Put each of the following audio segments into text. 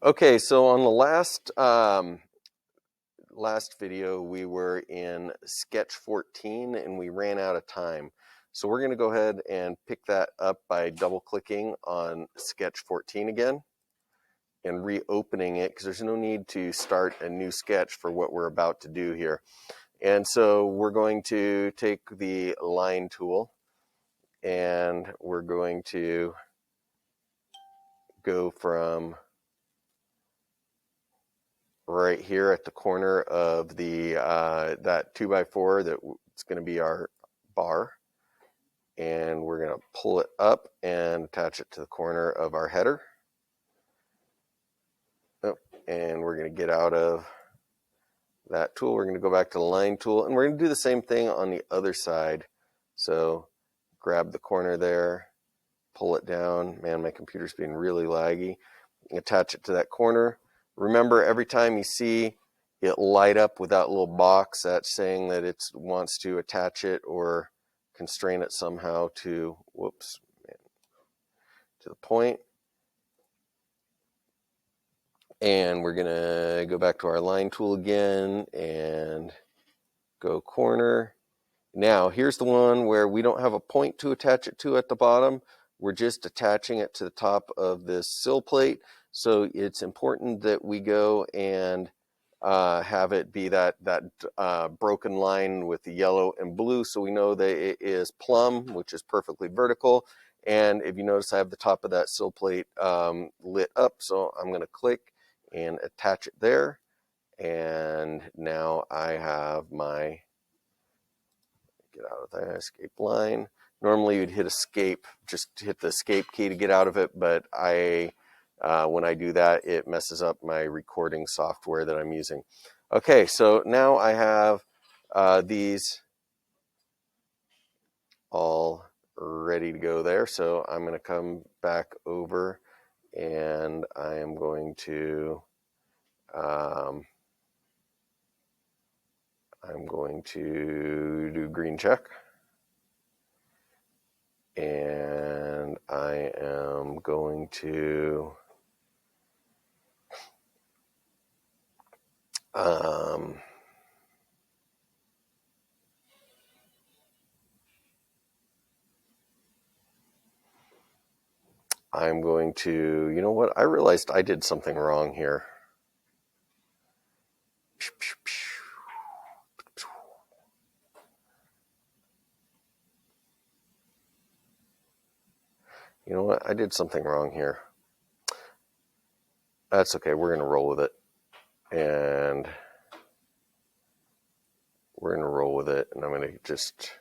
Okay, so on the last video, we were in Sketch 14 and we ran out of time. So we're going to go ahead and pick that up by double-clicking on Sketch 14 again and reopening it, because there's no need to start a new sketch for what we're about to do here. And so we're going to take the line tool and we're going to go from right here at the corner of the that 2x4 that's going to be our bar, and we're going to pull it up and attach it to the corner of our header. And we're going to get out of that tool. We're going to go back to the line tool, and we're going to do the same thing on the other side. So grab the corner there, pull it down. Man, my computer's being really laggy. Attach it to that corner. Remember, every time you see it light up with that little box, that's saying that it wants to attach it or constrain it somehow to, to the point. And we're gonna go back to our line tool again and go corner. Now, here's the one where we don't have a point to attach it to at the bottom. We're just attaching it to the top of this sill plate. So it's important that we go and have it be that broken line with the yellow and blue, so we know that it is plumb, which is perfectly vertical. And if you notice, I have the top of that sill plate lit up, so I'm going to click and attach it there. And now I have my, get out of that escape line. Normally you'd hit escape, just hit the escape key to get out of it, but when I do that, it messes up my recording software that I'm using. Okay, so now I have these all ready to go there. So I'm going to come back over and I am going to do green check. And I am going to I'm going to, you know what? I realized I did something wrong here. You know what? I did something wrong here. That's okay. We're going to roll with it. And we're going to roll with it. And I'm going to just,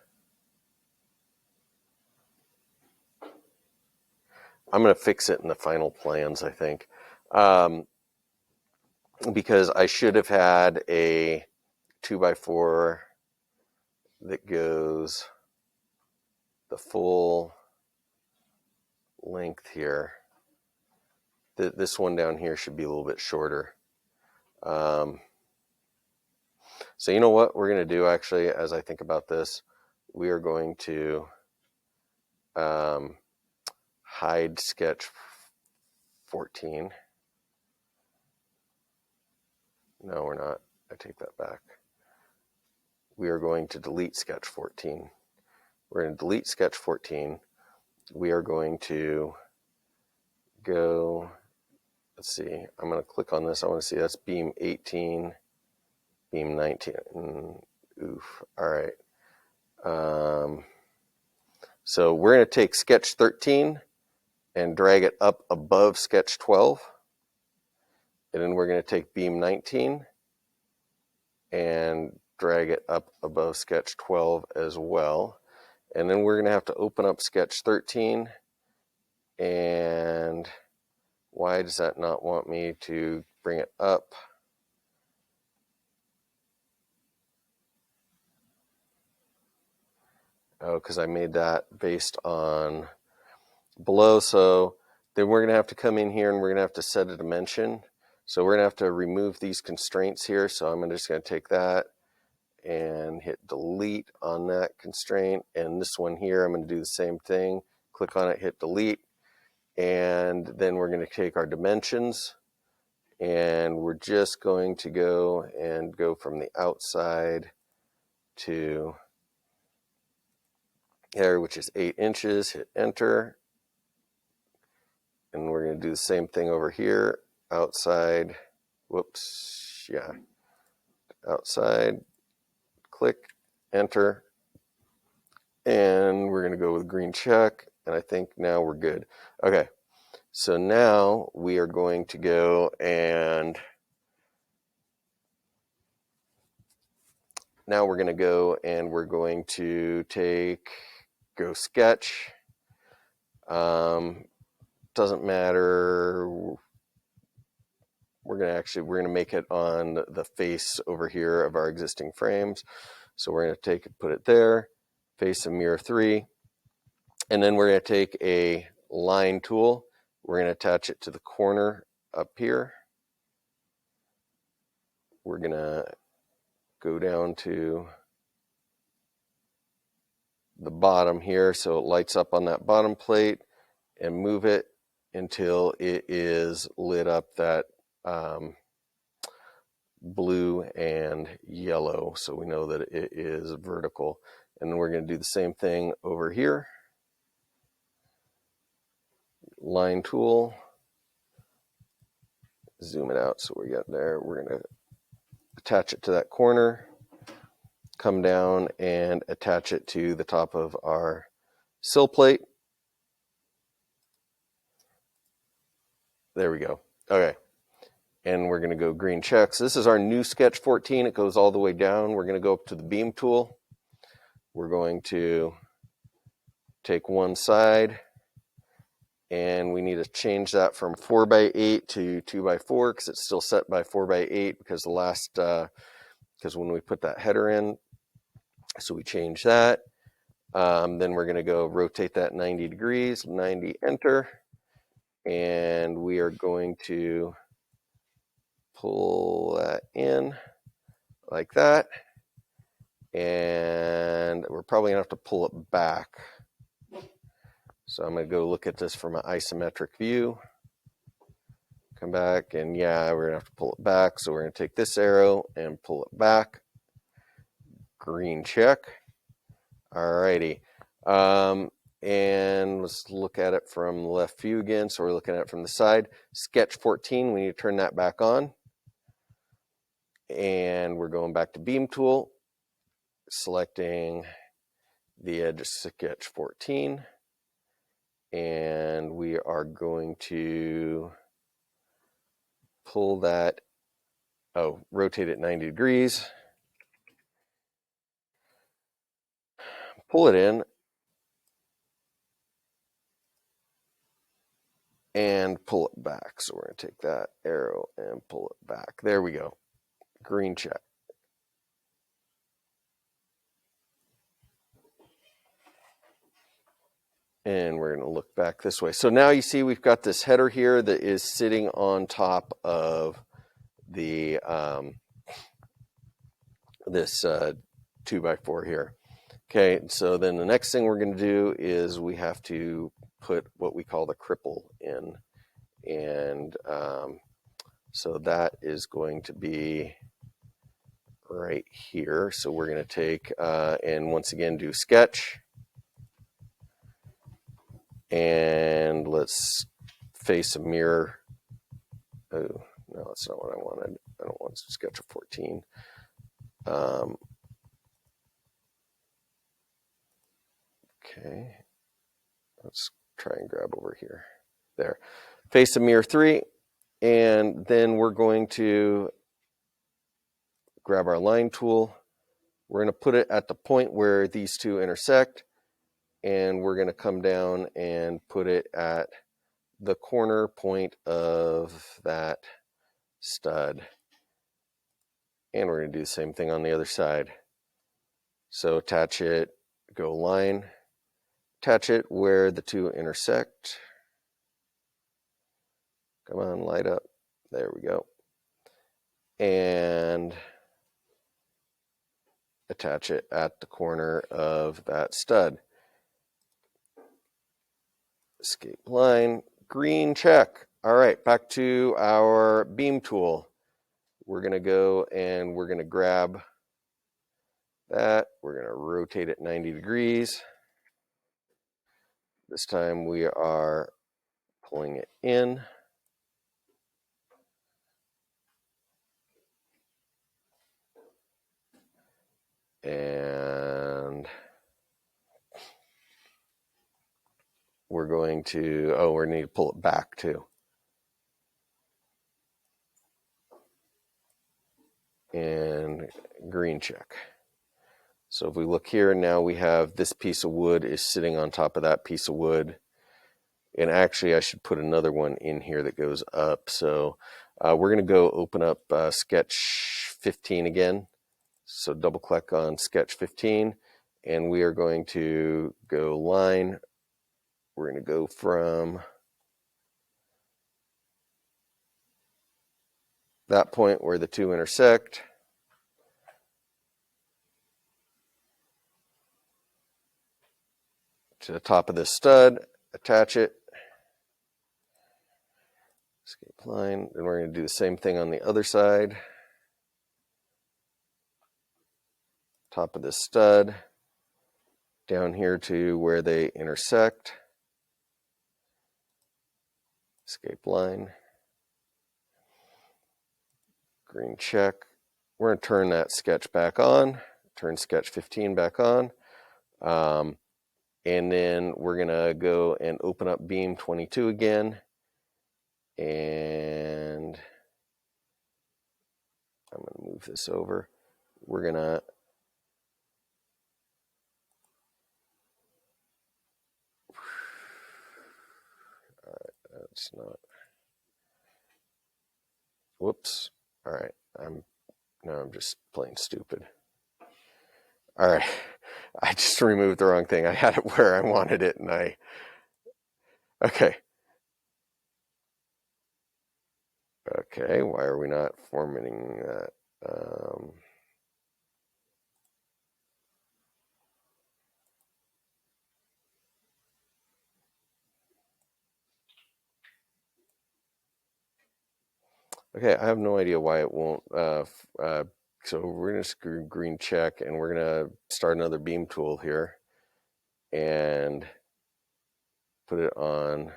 I'm going to fix it in the final plans, I think. Because I should have had a 2x4 that goes the full length here. This one down here should be a little bit shorter. So you know what we're going to do, actually, as I think about this, we are going to hide sketch 14. No, we're not. I take that back. We are going to delete sketch 14. We're going to delete sketch 14. We are going to go, let's see, I'm going to click on this. I want to see, that's beam 18, beam 19. Oof. All right. So we're going to take sketch 13 and drag it up above sketch 12. And then we're going to take beam 19 and drag it up above sketch 12 as well. And then we're going to have to open up sketch 13. And why does that not want me to bring it up? Oh, because I made that based on below. So then we're going to have to come in here and we're going to have to set a dimension. So we're going to have to remove these constraints here. So I'm just going to take that and hit delete on that constraint. And this one here, I'm going to do the same thing. Click on it, hit delete. And then we're going to take our dimensions. and we're just going to go from the outside to there, which is 8 inches. Hit enter, and we're going to do the same thing over here. Outside, whoops, yeah, outside, click, enter, and we're going to go with green check, and I think now we're good. Okay, so now we are going to go and we're going to go sketch. Doesn't matter. We're going to make it on the face over here of our existing frames. So we're going to take it, put it there, face of mirror 3, and then we're going to take a line tool. We're going to attach it to the corner up here. We're going to go down to the bottom here so it lights up on that bottom plate, and move it until it is lit up that blue and yellow, so we know that it is vertical. And then we're going to do the same thing over here. Line tool, zoom it out so we got there. We're going to attach it to that corner, come down and attach it to the top of our sill plate. There we go. Okay. And we're going to go green checks. This is our new sketch 14. It goes all the way down. We're going to go up to the beam tool. We're going to take one side, and we need to change that from 4x8 to 2x4 because it's still set by 4x8 because because when we put that header in, so we change that. Then we're going to go rotate that 90 degrees, 90, enter, and we are going to pull that in like that, and we're probably gonna have to pull it back. So I'm gonna go look at this from an isometric view, come back, and yeah, we're gonna have to pull it back. So we're gonna take this arrow and pull it back. Green check. Alrighty. And let's look at it from the left view again. So we're looking at it from the side. Sketch 14, we need to turn that back on. And we're going back to beam tool, selecting the edge of sketch 14, and we are going to pull that, rotate it 90 degrees, pull it in, and pull it back. So we're going to take that arrow and pull it back. There we go. Green check. And we're going to look back this way. So now you see we've got this header here that is sitting on top of the this 2x4 here. Okay, so then the next thing we're going to do is we have to put what we call the cripple in. And so that is going to be right here. So we're going to take and once again do sketch. And let's face a mirror. Oh, no, that's not what I wanted. I don't want to sketch a 14. Okay, let's try and grab over here. There. Face a mirror 3. And then we're going to grab our line tool. We're going to put it at the point where these two intersect. And we're going to come down and put it at the corner point of that stud. And we're going to do the same thing on the other side. So attach it, go line, attach it where the two intersect. Come on, light up. There we go. And attach it at the corner of that stud. Escape line, green check. All right, back to our beam tool. We're going to go and we're going to grab that. We're going to rotate it 90 degrees. This time we are pulling it in. And we're going to, we need to pull it back too. And green check. So if we look here, now we have this piece of wood is sitting on top of that piece of wood. And actually, I should put another one in here that goes up. So we're going to go open up Sketch 15 again. So double click on Sketch 15. And we are going to go line. We're going to go from that point where the two intersect to the top of this stud, attach it, escape line. Then we're going to do the same thing on the other side. Top of this stud, down here to where they intersect, escape line, green check. We're going to turn that sketch back on, turn Sketch 15 back on. And then we're going to go and open up Beam 22 again. And I'm going to move this over. We're going to that's not, whoops. All right, I'm just plain stupid. All right, I just removed the wrong thing. I had it where I wanted it, and okay. Okay, why are we not formatting that? Okay, I have no idea why it won't. So we're going to green check, and we're going to start another beam tool here and put it on.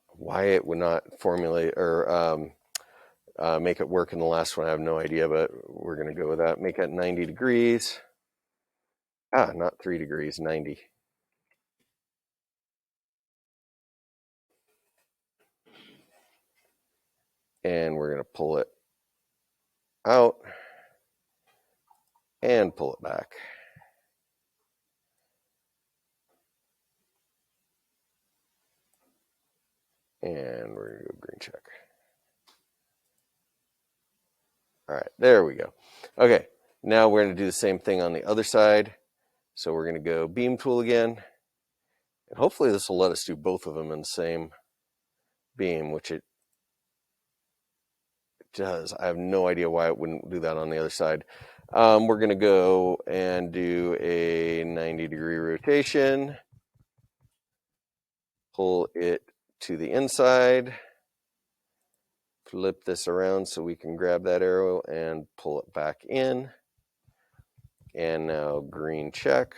Why it would not formulate or make it work in the last one, I have no idea, but we're going to go with that. Make it 90 degrees. Not 3 degrees, 90. And we're going to pull it out and pull it back. And we're going to go green check. All right, there we go. Okay, now we're going to do the same thing on the other side. So we're going to go beam tool again. And hopefully this will let us do both of them in the same beam, which it does. I have no idea why it wouldn't do that on the other side. We're going to go and do a 90-degree rotation. Pull it to the inside. Flip this around so we can grab that arrow and pull it back in. And now green check.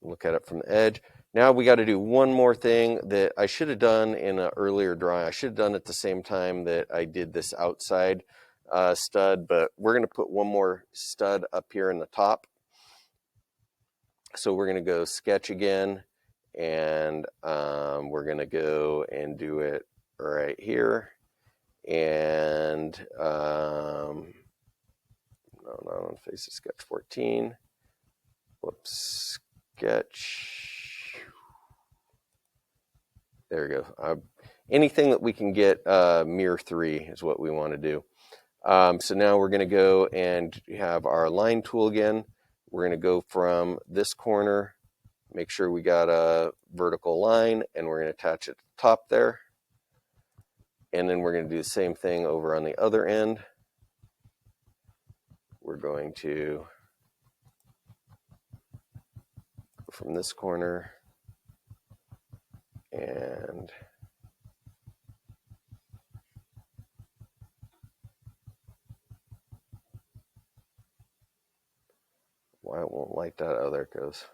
Look at it from the edge. Now we got to do one more thing that I should have done in an earlier drawing. I should have done it the same time that I did this outside stud, but we're going to put one more stud up here in the top. So we're going to go sketch again, and we're going to go and do it right here. And no, not on face of sketch 14. Whoops, sketch. There we go. Anything that we can get mirror 3 is what we want to do. So now we're going to go and have our line tool again. We're going to go from this corner, make sure we got a vertical line, and we're going to attach it to the top there. And then we're going to do the same thing over on the other end. We're going to go from this corner and why it won't light that? Oh, there it goes.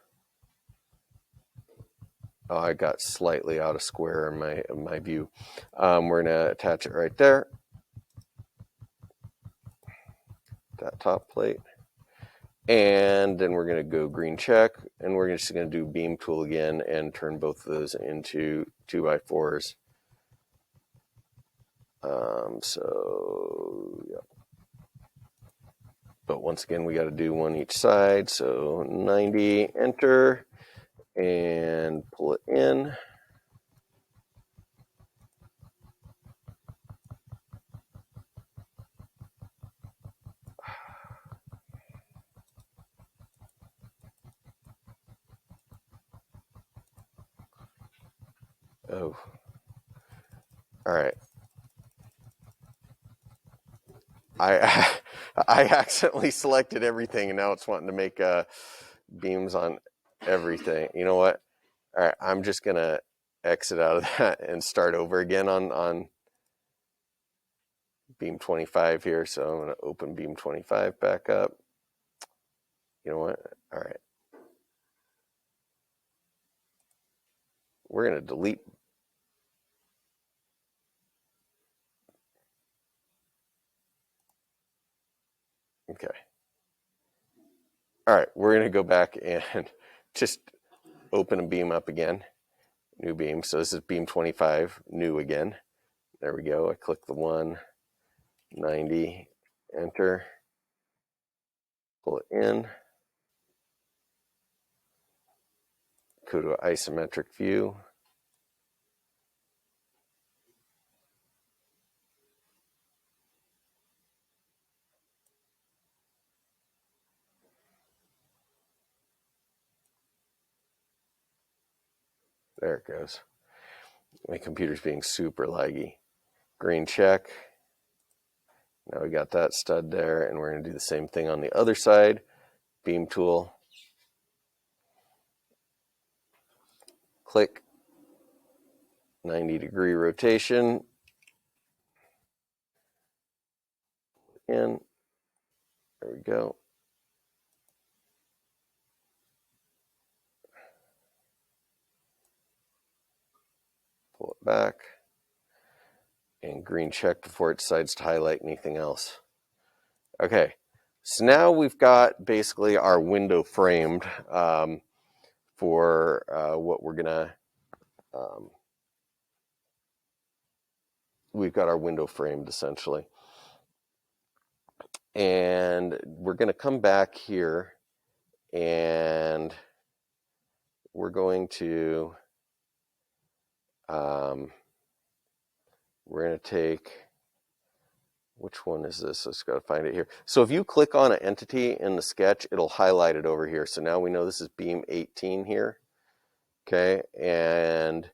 Oh, I got slightly out of square in my view. We're gonna attach it right there. That top plate. And then we're gonna go green check, and we're just gonna do beam tool again and turn both of those into 2x4s. So, yeah. But once again, we got to do one each side. So 90, enter, and pull it in. Oh, all right. I accidentally selected everything, and now it's wanting to make beams on everything. You know what? All right, I'm just gonna exit out of that and start over again on beam 25 here. So I'm gonna open beam 25 back up. You know what? All right. We're gonna delete. Okay. All right, we're going to go back and just open a beam up again. New beam. So this is beam 25, new again. There we go. I click the 190, enter, pull it in, go to isometric view. There it goes. My computer's being super laggy. Green check. Now we got that stud there, and we're going to do the same thing on the other side. Beam tool. Click. 90-degree rotation. In. There we go. Pull it back. And green check before it decides to highlight anything else. Okay, so now we've got basically our window framed for what we're gonna, we've got our window framed essentially. And we're gonna come back here and we're going to, we're gonna take, which one is this? Let's go find it here. So if you click on an entity in the sketch, it'll highlight it over here. So now we know this is beam 18 here. Okay, and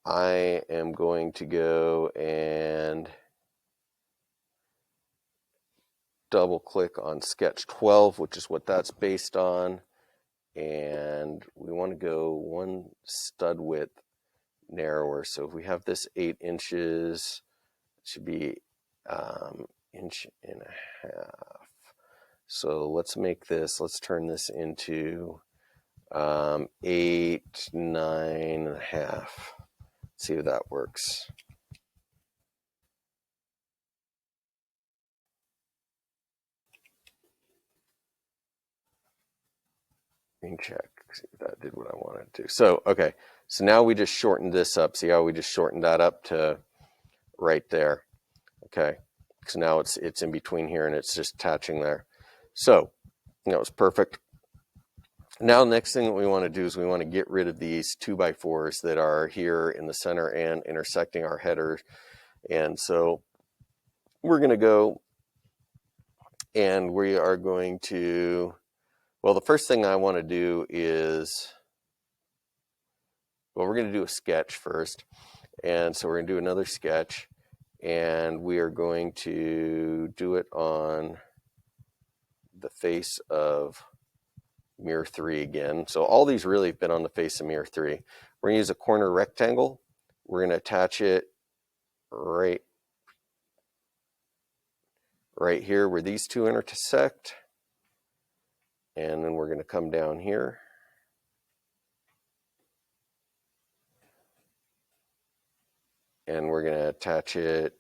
I am going to go and double click on sketch 12, which is what that's based on. And we want to go one stud width narrower. So if we have this 8 inches, it should be inch and a half. So let's make this, let's turn this into 8, 9.5. See if that works. Green check. See if that did what I wanted to. So, okay. So now we just shortened this up. See how we just shortened that up to right there. Okay. So now it's in between here and it's just attaching there. So that was perfect. Now, next thing that we want to do is we want to get rid of these 2x4s that are here in the center and intersecting our header. And so we're going to go and we are going to, well, the first thing I want to do is, well, we're going to do a sketch first. And so we're going to do another sketch. And we are going to do it on the face of mirror 3 again. So all these really have been on the face of mirror 3. We're going to use a corner rectangle. We're going to attach it right here where these two intersect. And then we're going to come down here. And we're going to attach it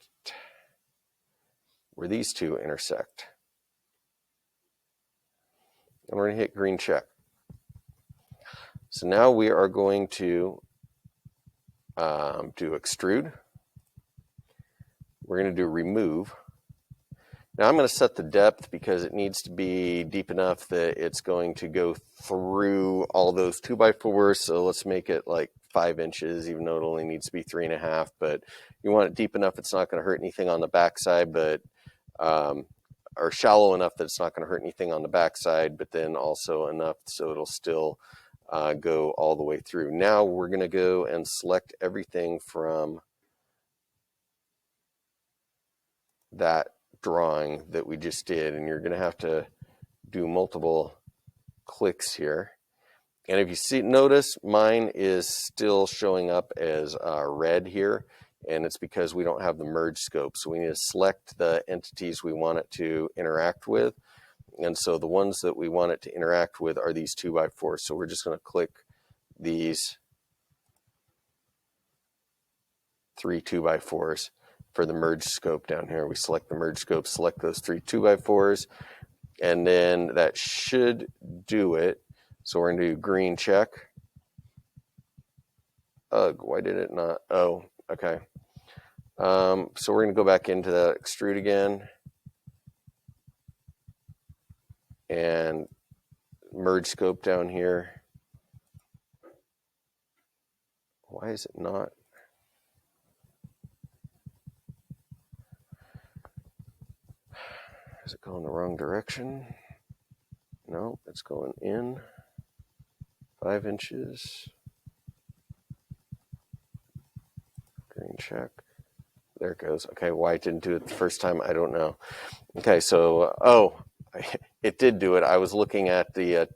where these two intersect. And we're going to hit green check. So now we are going to do extrude. We're going to do remove. Now I'm going to set the depth because it needs to be deep enough that it's going to go through all those 2x4s. So let's make it like 5 inches, even though it only needs to be 3.5. But you want it deep enough it's not going to hurt anything on the backside, but or shallow enough that it's not going to hurt anything on the backside, but then also enough so it'll still go all the way through. Now we're going to go and select everything from that drawing that we just did, and you're going to have to do multiple clicks here. And if you notice, mine is still showing up as red here, and it's because we don't have the merge scope. So we need to select the entities we want it to interact with. And so the ones that we want it to interact with are these 2x4s. So we're just going to click these 3 2x4s for the merge scope down here. We select the merge scope, select those 3 2x4s, and then that should do it. So we're going to do green check. Ugh, why did it not? Oh, okay. So we're going to go back into the extrude again and merge scope down here. Why is it not? Is it going the wrong direction? No, it's going in 5 inches. Green check. There it goes. Okay, why it didn't do it the first time, I don't know. Okay, so, it did do it. I was looking at the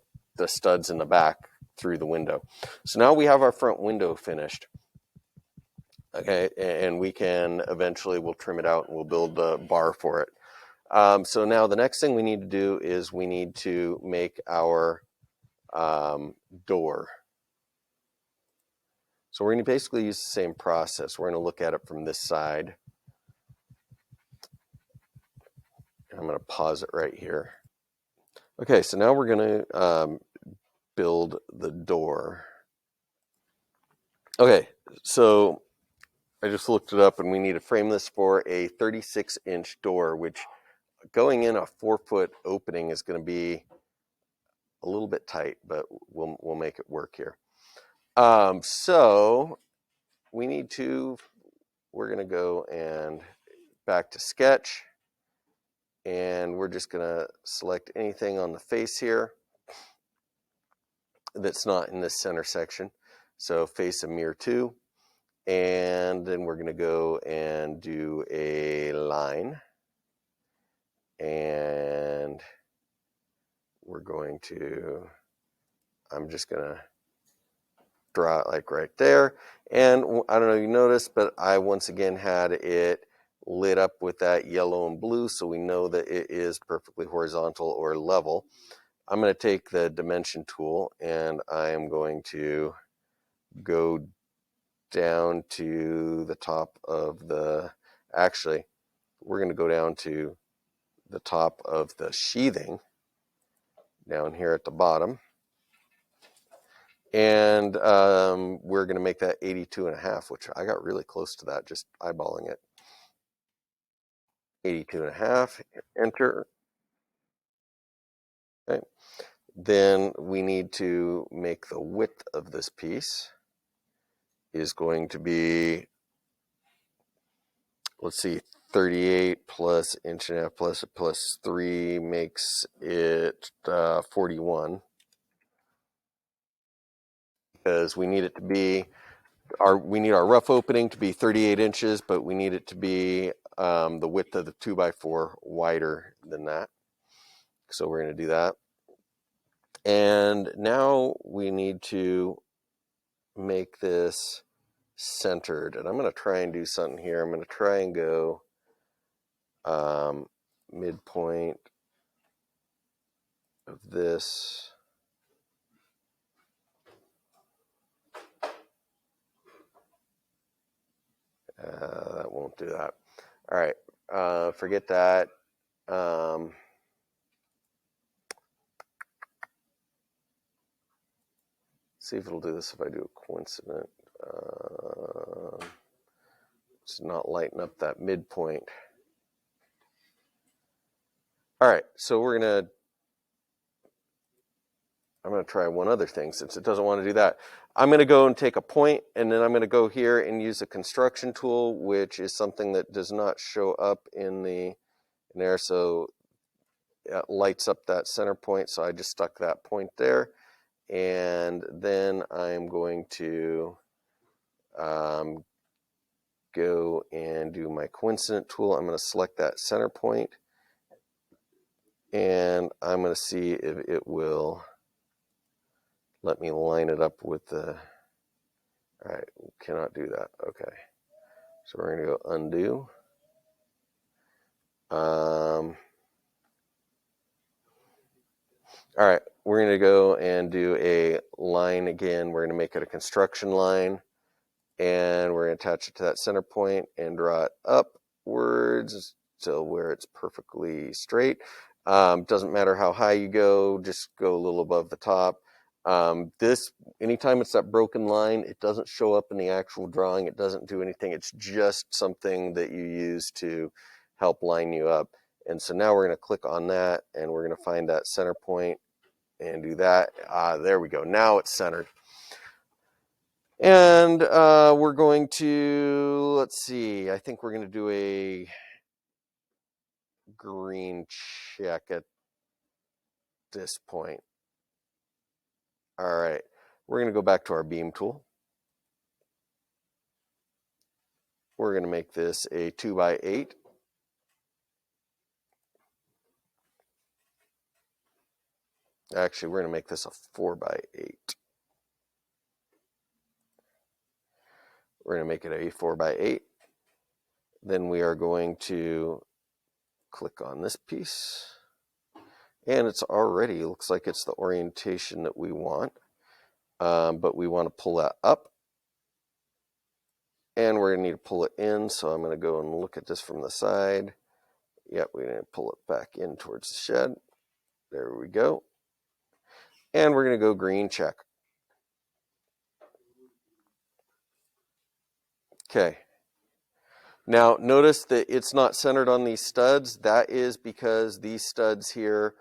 studs in the back through the window. So now we have our front window finished. Okay, and we can eventually, we'll trim it out and we'll build a bar for it. So now the next thing we need to do is we need to make our door. So we're going to basically use the same process. We're going to look at it from this side. I'm going to pause it right here. Okay, so now we're going to build the door. Okay, so I just looked it up and we need to frame this for a 36-inch door, which going in a 4-foot opening is going to be a little bit tight, but we'll make it work here. So we're going to go and back to sketch, and we're just going to select anything on the face here that's not in this center section. So face of mirror 2, and then we're going to go and do a line, and we're going to, I'm just going to draw it like right there. And I don't know if you noticed, but I once again had it lit up with that yellow and blue, so we know that it is perfectly horizontal or level. I'm going to take the dimension tool and I am going to go down to the top of the, actually, we're going to go down to the top of the sheathing down here at the bottom. And we're going to make that 82.5, which I got really close to that, just eyeballing it. 82.5, enter. Okay. Then we need to make the width of this piece is going to be, let's see, 38 plus inch and a half plus 3 makes it 41. Because we need it to be, we need our rough opening to be 38 inches, but we need it to be the width of the 2x4 wider than that. So we're going to do that. And now we need to make this centered. And I'm going to try and do something here. I'm going to try and go midpoint of this. That won't do that. All right, forget that. See if it'll do this if I do a coincident. It's not lighting up that midpoint. All right, so I'm gonna try one other thing since it doesn't want to do that. I'm gonna go and take a point, and then I'm gonna go here and use a construction tool, which is something that does not show up in there. So it lights up that center point. So I just stuck that point there, and then I'm going to go and do my coincident tool. I'm going to select that center point, and I'm going to see if it will let me line it up with the. All right, cannot do that. Okay, so we're going to go undo. All right, we're going to go and do a line again. We're going to make it a construction line, and we're going to attach it to that center point and draw it upwards to where it's perfectly straight. Doesn't matter how high you go, just go a little above the top. Anytime it's that broken line, it doesn't show up in the actual drawing. It doesn't do anything. It's just something that you use to help line you up. And so now we're going to click on that, and we're going to find that center point and do that. There we go. Now it's centered. And we're going to, let's see, I think we're going to do a green check at this point. All right, we're going to go back to our beam tool. We're going to make this a 2x8. Actually, we're going to make this a 4x8. We're going to make it a 4x8. Then we are going to click on this piece. And it's already, looks like it's the orientation that we want. But we want to pull that up. And we're going to need to pull it in. So I'm going to go and look at this from the side. Yep, we're going to pull it back in towards the shed. There we go. And we're going to go green check. Okay. Now notice that it's not centered on these studs. That is because these studs here,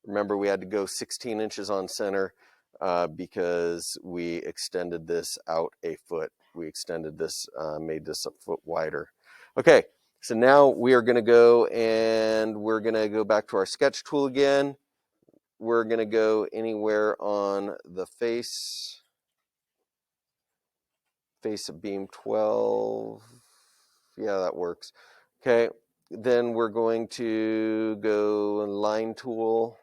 remember we had to go 16 inches on center because we extended this out a foot. We extended this, made this a foot wider. Okay, so now we are going to go and we're going to go back to our sketch tool again. We're going to go anywhere on the face of beam 12. Yeah, that works. Okay, then we're going to go line tool.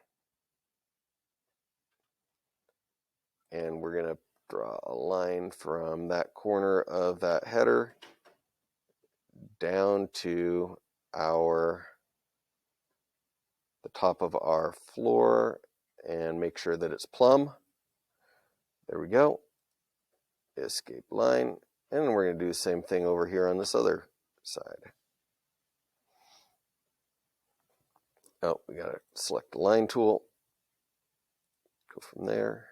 And we're going to draw a line from that corner of that header down to the top of our floor and make sure that it's plumb. There we go. Escape line. And we're going to do the same thing over here on this other side. Oh, we got to select the line tool. Go from there.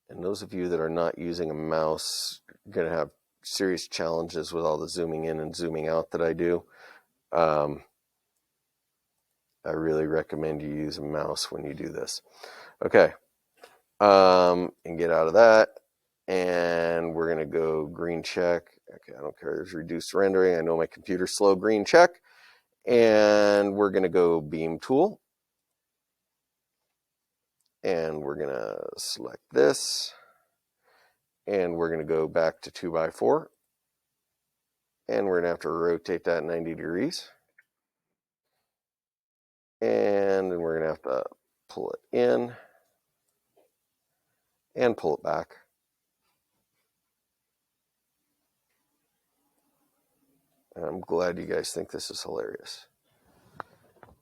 And those of you that are not using a mouse are going to have serious challenges with all the zooming in and zooming out that I do. I really recommend you use a mouse when you do this. Okay, and get out of that. And we're going to go green check. Okay, I don't care. There's reduced rendering. I know my computer's slow. Green check. And we're going to go beam tool. And we're going to select this. And we're going to go back to 2x4. And we're going to have to rotate that 90 degrees. And then we're going to have to pull it in and pull it back. And I'm glad you guys think this is hilarious.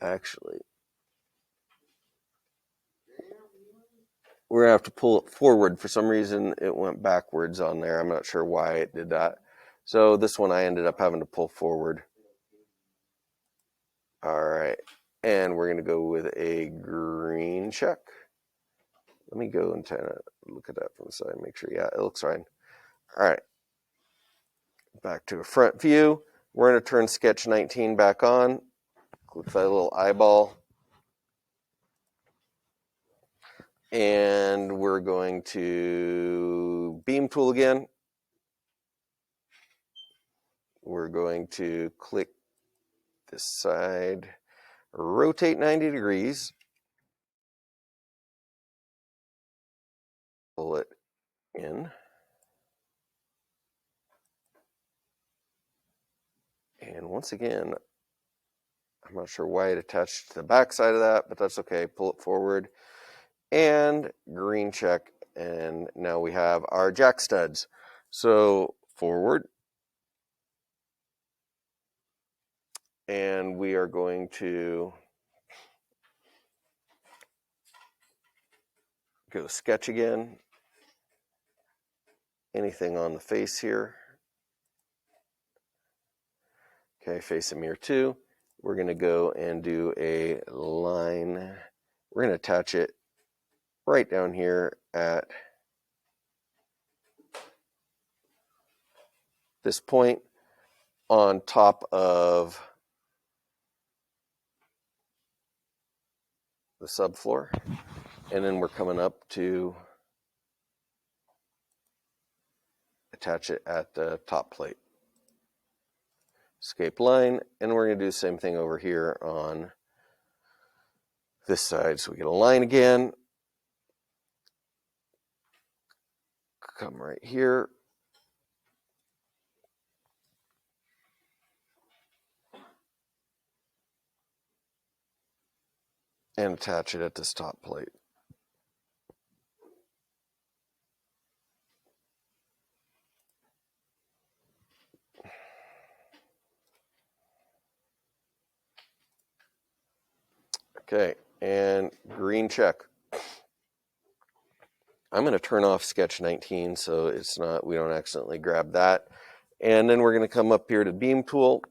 Actually, we're going to have to pull it forward. For some reason, it went backwards on there. I'm not sure why it did that. So this one I ended up having to pull forward. All right. And we're going to go with a green check. Let me go and kind of look at that from the side, make sure, yeah, it looks fine. All right. Back to a front view. We're going to turn sketch 19 back on. Click that little eyeball. And we're going to beam tool again. We're going to click this side, rotate 90 degrees, pull it in. And once again, I'm not sure why it attached to the back side of that, but that's okay. Pull it forward and green check. And now we have our jack studs. So forward. And we are going to go sketch again. Anything on the face here. Okay, face of mirror 2. We're going to go and do a line. We're going to attach it right down here at this point on top of the subfloor. And then we're coming up to attach it at the top plate. Escape line, and we're going to do the same thing over here on this side. So we get a line again. Come right here. And attach it at this top plate. Okay, and green check. I'm going to turn off sketch 19 so it's not, we don't accidentally grab that. And then we're going to come up here to beam tool.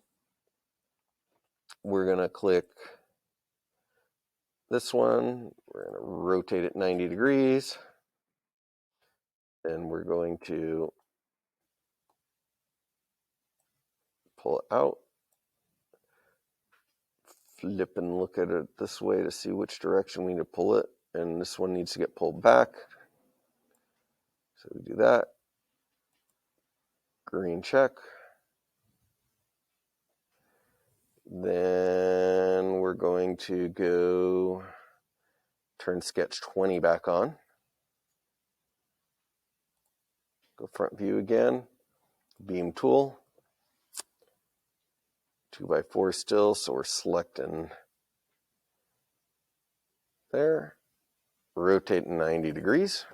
We're going to click this one. We're going to rotate it 90 degrees. And we're going to pull it out. Flip and look at it this way to see which direction we need to pull it. And this one needs to get pulled back. So we do that. Green check. Then we're going to go turn sketch 20 back on. Go front view again. Beam tool. 2x4 still, so we're selecting there. Rotate 90 degrees.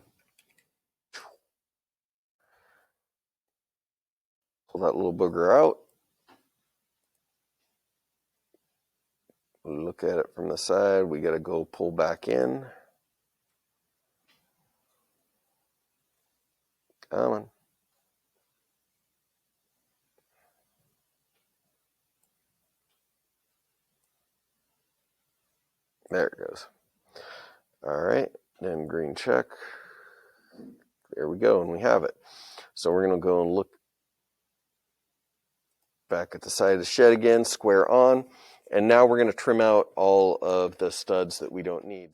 Pull that little booger out. Look at it from the side. We got to go pull back in. Come on. There it goes. All right, then green check. There we go, and we have it. So we're going to go and look back at the side of the shed again, square on. And now we're going to trim out all of the studs that we don't need.